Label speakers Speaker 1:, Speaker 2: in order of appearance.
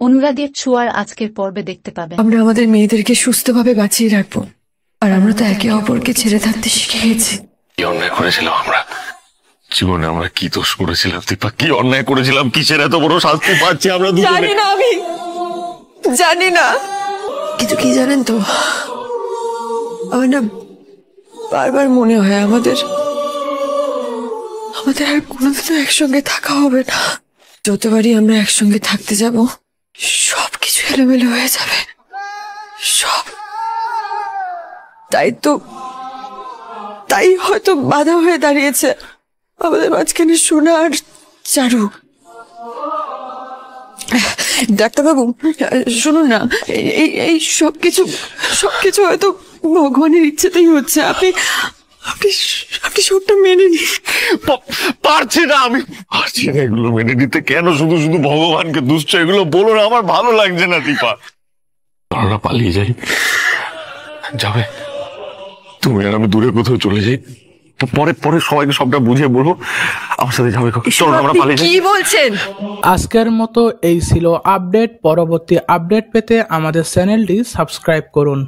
Speaker 1: অনুরাগের ছোঁয়ার আজকের পর্বে দেখতে পাবেন
Speaker 2: আমরা আমাদের মেয়েদেরকে সুস্থভাবে বাঁচিয়ে রাখবো, আর আমরা তো একে অপরকে ছেড়ে থাকতে শিখে গেছি।
Speaker 3: কি অন্যায় করেছিলাম আমরা জীবনে? আমরা কি দোষ করেছিলাম দীপা? কি অন্যায় করেছিলাম? কিসের এত বড় শাস্তি পাচ্ছি আমরা দুজনে?
Speaker 2: জানি না, আমি জানি না, কিন্তু কি জানেন তো, আমার না বারবার মনে হয় আমাদের আর কোনোদিনও একসঙ্গে থাকা হবে না। যতবারই আমরা একসঙ্গে থাকতে যাব সবকিছু এলোমেলো হয়ে যাবে, সব। তাই হয়তো বাধা হয়ে দাঁড়িয়েছে আমাদের মাঝখানে সোনা আর চারু। ডাক্তারবাবু শুনুন না, এই সবকিছু হয়তো ভগবানের ইচ্ছেতেই হচ্ছে। আপনি সবটা মেনে নিন।
Speaker 3: পারছি না, আমি পারছি না এগুলো মেনে নিতে। কেন শুধু শুধু ভগবানকে দুশ্চ এগুলো বলো না, আমার ভালো লাগছে না দীপা। আমরা পালিয়ে যাই, যাবে তুমি আর আমি দূরে কোথাও চলে যাই, পরে সবাইকে সবটা বুঝিয়ে বলবো, আমার সাথে যাবে। চলো আমরা পালিয়ে যাই।
Speaker 2: কি বলছেন?
Speaker 4: আজকের মতো এই ছিল আপডেট। পরবর্তী আপডেট পেতে আমাদের চ্যানেলটি সাবস্ক্রাইব করুন।